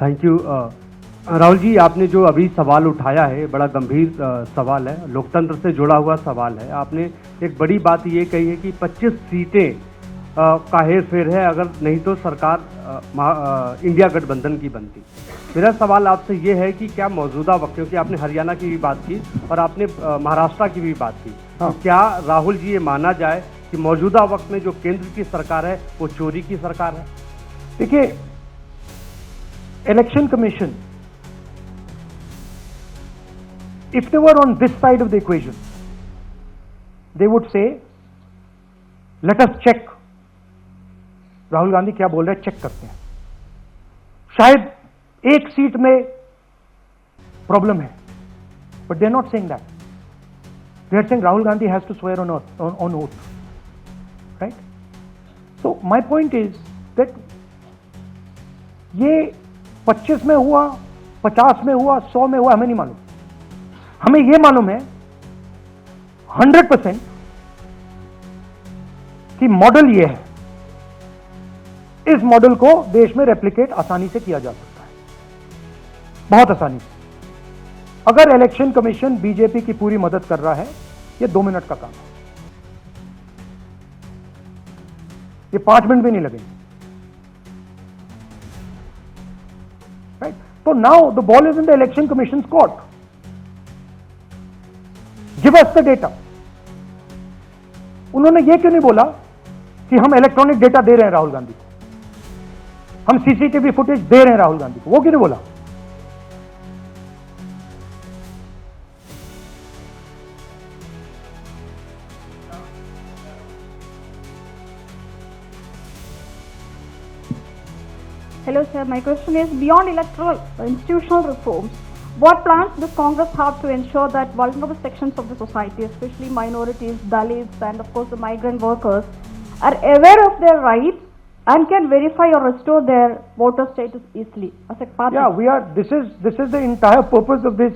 Thank you Rahul ji, आपने जो अभी सवाल उठाया है बड़ा गंभीर सवाल है, लोकतंत्र से जुड़ा हुआ सवाल है। आपने एक बड़ी बात ये कही है कि 25 सीटें का हेर फेर है, अगर नहीं तो सरकार इंडिया गठबंधन की बनती। मेरा सवाल आपसे ये है कि क्या मौजूदा वक्त, क्योंकि आपने हरियाणा की भी बात की और आपने महाराष्ट्र की भी बात की, तो क्या राहुल जी ये माना जाए कि मौजूदा वक्त में जो केंद्र की सरकार है वो चोरी की सरकार है? देखिए, Election Commission, if they were on this side of the equation, they would say, let us check. Rahul Gandhi क्या बोल रहे हैं, चेक करते हैं। शायद एक सीट में प्रॉब्लम है, but they are not saying that. They are saying Rahul Gandhi has to swear on oath, right? So my point is that ये 25 में हुआ, 50 में हुआ, 100 में हुआ, हमें नहीं मालूम. हमें ये मालूम है 100% कि मॉडल ये है. इस मॉडल को देश में रेप्लिकेट आसानी से किया जा सकता है, बहुत आसानी से. अगर इलेक्शन कमीशन बीजेपी की पूरी मदद कर रहा है, ये 2 मिनट का काम है, ये 5 मिनट भी नहीं लगेंगे. राइट? तो now the ball is in the election commission court. Give us the data. उन्होंने ये क्यों नहीं बोला कि हम इलेक्ट्रॉनिक डेटा दे रहे हैं राहुल गांधी को, हम सीसीटीवी फुटेज दे रहे हैं राहुल गांधी को? वो क्यों नहीं बोला? Hello sir, my question is, beyond electoral institutional reforms, what plans does Congress have to ensure that vulnerable sections of the society, especially minorities, Dalits and of course the migrant workers, are aware of their rights and can verify or restore their voter status easily as a party? Yeah, we are. This is the entire purpose of this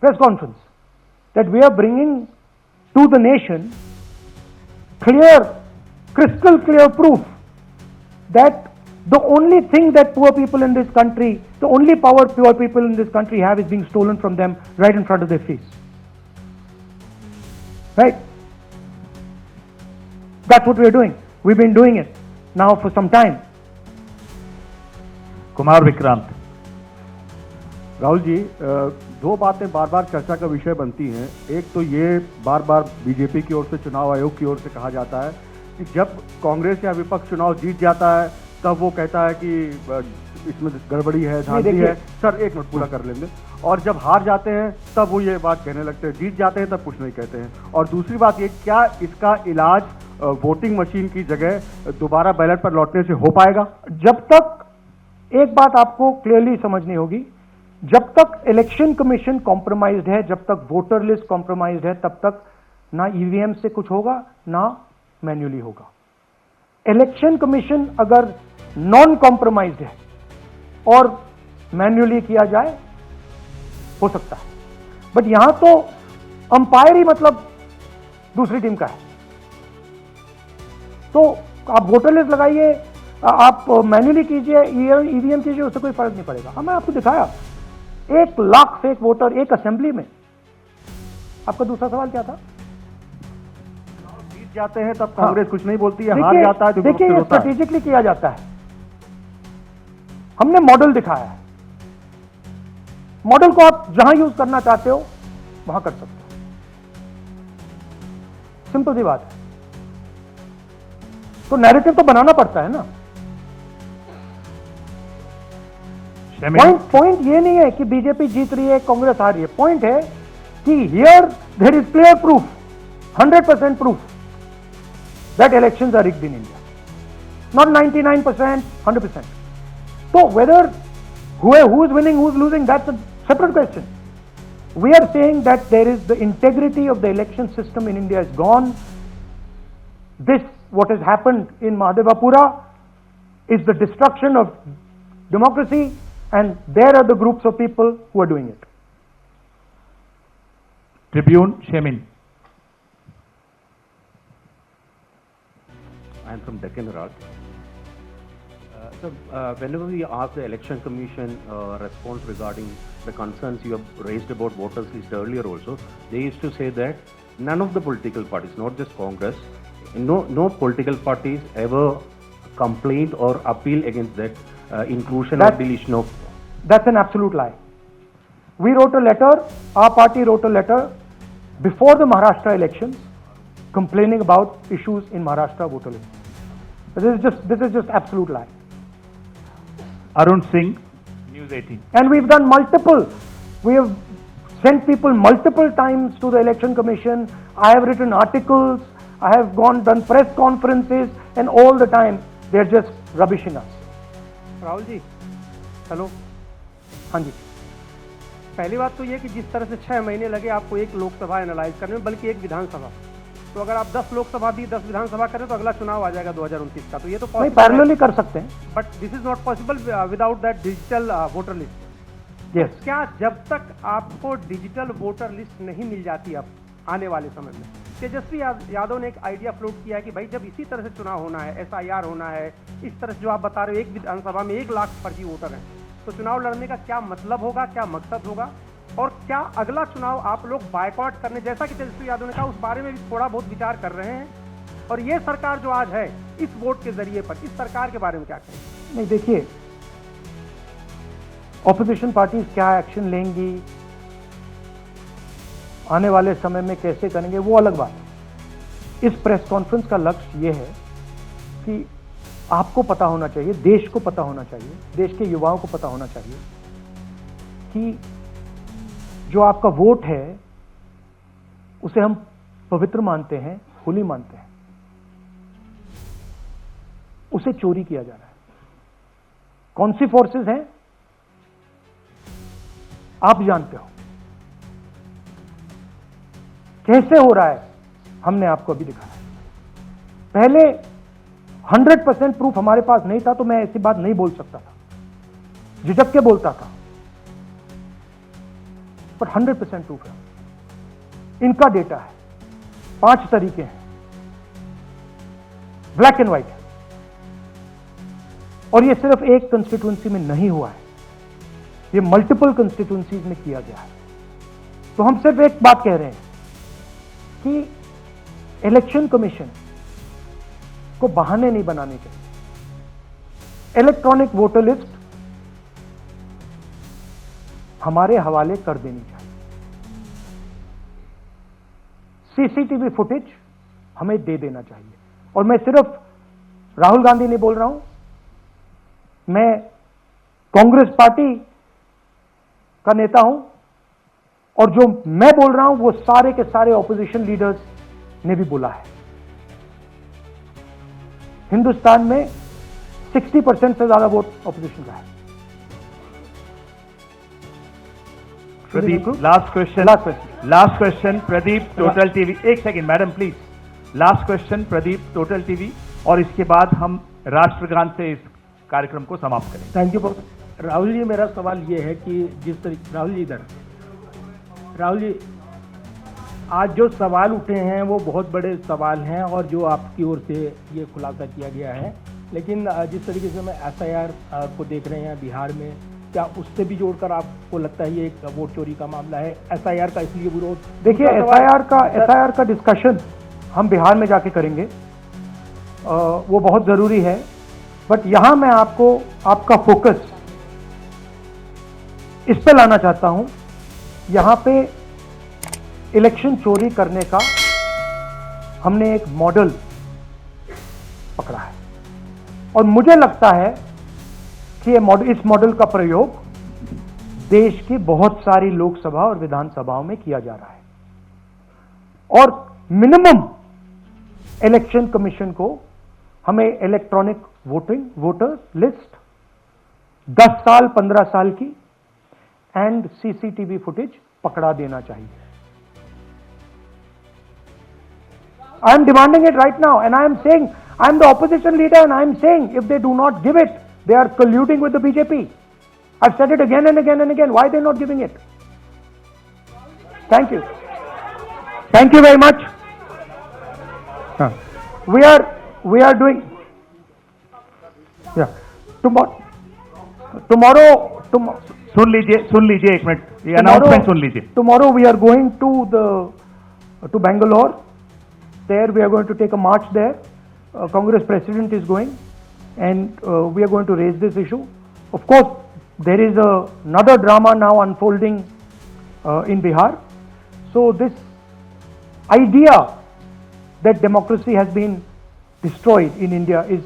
press conference, that we are bringing to the nation clear, crystal clear proof that the only thing that poor people in this country, the only power poor people in this country have is being stolen from them right in front of their face. Right? That's what we are doing. We've been doing it now for some time. Kumar Vikrant. Rahul ji, दो बातें बार बार चर्चा का विषय बनती हैं. एक तो ये बार बार बीजेपी की ओर से, चुनाव आयोग की ओर से कहा जाता है कि जब कांग्रेस या विपक्ष चुनाव जीत जाता है तब वो कहता है कि इसमें गड़बड़ी है, धांधली है. सर एक मिनट पूरा कर लेंगे. और जब हार जाते हैं तब वो ये बात कहने लगते हैं, जीत जाते हैं तब कुछ नहीं कहते हैं. और दूसरी बात ये, क्या इसका इलाज वोटिंग मशीन की जगह दोबारा बैलेट पर लौटने से हो पाएगा? जब तक, एक बात आपको क्लियरली समझनी होगी, जब तक इलेक्शन कमीशन कॉम्प्रोमाइज्ड है, जब तक वोटर लिस्ट कॉम्प्रोमाइज्ड है, तब तक ना ईवीएम से कुछ होगा ना मैन्युअली होगा. इलेक्शन कमीशन अगर नॉन कॉम्प्रोमाइज्ड है और मैन्युअली किया जाए, हो सकता है. बट यहां तो अंपायर ही मतलब दूसरी टीम का है. तो आप वोटर लिस्ट लगाइए, आप मैन्युअली कीजिए, ईवीएम कीजिए, उससे कोई फर्क नहीं पड़ेगा. हमें आपको दिखाया 1 लाख फेक वोटर एक असेंबली में. आपका दूसरा सवाल क्या था? जीत जाते हैं तब कांग्रेस कुछ नहीं बोलती है, हार जाता है तो देखिए, ये स्ट्रेटेजिकली किया जाता है. हमने मॉडल दिखाया है. मॉडल को आप जहां यूज करना चाहते हो वहां कर सकते हो. सिंपल सी बात है. तो नैरेटिव तो बनाना पड़ता है ना. पॉइंट ये नहीं है कि बीजेपी जीत रही है, कांग्रेस हार रही है. पॉइंट है कि here there is clear proof, 100% proof that elections are rigged in India. Not 99%, 100%. So whether who is winning, who is losing, that's a separate question. We are saying that there is the integrity of the election system in India is gone. This, what has happened in Mahadevapura, is the destruction of democracy, and there are the groups of people who are doing it. Tribune, Shemin. I am from Deccan Herald. So, whenever we ask the Election Commission response regarding the concerns you have raised about voters list earlier also, they used to say that none of the political parties, not just Congress, no political parties ever complained or appeal against that inclusion or deletion of. That's an absolute lie. We wrote a letter, our party wrote a letter before the Maharashtra elections complaining about issues in Maharashtra voter list. This is just absolute lie. Arun Singh, News 18. And we've done multiple. We have sent people multiple times to the election commission. I have written articles. I have done press conferences, and all the time they're just rubbishing us. Rahul ji, hello. हाँ जी. पहली बात तो ये कि जिस तरह से 6 महीने लगे आपको एक लोकसभा एनालाइज करने में, बल्कि एक विधानसभा, तो अगर आप 10 लोकसभा दी 10 विधानसभा करें तो अगला चुनाव आ जाएगा 2029 का, तो ये तो नहीं, पैरेलली कर सकते हैं। But this is not possible without that digital voter list. Yes, क्या जब तक आपको डिजिटल वोटर लिस्ट नहीं मिल जाती अब आने वाले समय में, तेजस्वी यादव ने एक आइडिया फ्लोट किया है कि भाई जब इसी तरह से चुनाव होना है, SIR होना है, इस तरह से जो आप बता रहे हो एक विधानसभा में 1 लाख फर्जी वोटर हैं, तो चुनाव लड़ने का क्या मतलब होगा, क्या मकसद होगा, और क्या अगला चुनाव आप लोग बायकॉट करने, जैसा कि तेजस्वी यादव ने कहा, उस बारे में भी थोड़ा बहुत विचार कर रहे हैं? और ये सरकार जो आज है इस वोट के जरिए पर, इस सरकार के बारे में क्या कहें? नहीं, देखिए, ऑपोजिशन पार्टीज क्या एक्शन लेंगी, आने वाले समय में कैसे करेंगे, वो अलग बात है। इस प्रेस कॉन्फ्रेंस का लक्ष्य ये है कि आपको पता होना चाहिए, देश को पता होना चाहिए, देश के युवाओं को पता होना चाहिए कि जो आपका वोट है उसे हम पवित्र मानते हैं, होली मानते हैं, उसे चोरी किया जा रहा है। कौन सी फोर्सेस हैं आप जानते हो, कैसे हो रहा है हमने आपको अभी दिखाया। पहले 100% प्रूफ हमारे पास नहीं था तो मैं ऐसी बात नहीं बोल सकता था, झिझक के बोलता था, पर 100% प्रूफ है। इनका डेटा है, 5 तरीके हैं, ब्लैक एंड व्हाइट है, और ये सिर्फ एक कंस्टिट्यूंसी में नहीं हुआ है, ये मल्टीपल कंस्टिट्यूंसीज में किया गया है। तो हम सिर्फ एक बात कह रहे हैं कि इलेक्शन कमीशन को बहाने नहीं बनाने चाहिए। इलेक्ट्रॉनिक वोटर लिस्ट हमारे हवाले कर देनी चाहिए, CCTV फुटेज हमें दे देना चाहिए। और मैं सिर्फ राहुल गांधी नहीं बोल रहा हूं, मैं कांग्रेस पार्टी का नेता हूं, और जो मैं बोल रहा हूं वो सारे के सारे ऑपोजिशन लीडर्स ने भी बोला है। हिंदुस्तान में 60% से ज्यादा वोट ऑपोजिशन का है। Pradeep, last question Pradeep, total TV. एक second madam please, last question Pradeep, total TV, और इसके बाद हम राष्ट्रगान से इस कार्यक्रम को समाप्त करें। Thank you. राहुल जी, मेरा सवाल ये है कि जिस तरीके राहुल जी आज जो सवाल उठे हैं वो बहुत बड़े सवाल हैं, और जो आपकी ओर से ये खुलासा किया गया है, लेकिन जिस तरीके से मैं SIR को देख रहे हैं बिहार में, क्या उससे भी जोड़कर आपको लगता है ये एक वोट चोरी का मामला है? SIR का इसलिए विरोध, देखिए, SIR का डिस्कशन हम बिहार में जाके करेंगे, वो बहुत जरूरी है। बट यहां मैं आपका फोकस इस पे लाना चाहता हूं। यहां पे इलेक्शन चोरी करने का हमने एक मॉडल पकड़ा है, और मुझे लगता है कि इस मॉडल का प्रयोग देश की बहुत सारी लोकसभा और विधानसभाओं में किया जा रहा है। और मिनिमम इलेक्शन कमीशन को हमें इलेक्ट्रॉनिक वोटर लिस्ट 10 साल 15 साल की एंड CCTV फुटेज पकड़ा देना चाहिए। I am demanding it right now, and I am saying, I am the opposition leader, and I am saying, if they do not give it, they are colluding with the BJP. I've said it again and again and again. Why are they not giving it? Thank you. Thank you very much. We are doing. Yeah. Tomorrow. सुन लीजिए एक minute, ये announcement सुन लीजिए। Tomorrow we are going to Bangalore. There we are going to take a march there. Congress president is going, and we are going to raise this issue. Of course, there is another drama now unfolding in Bihar. So this idea that democracy has been destroyed in India is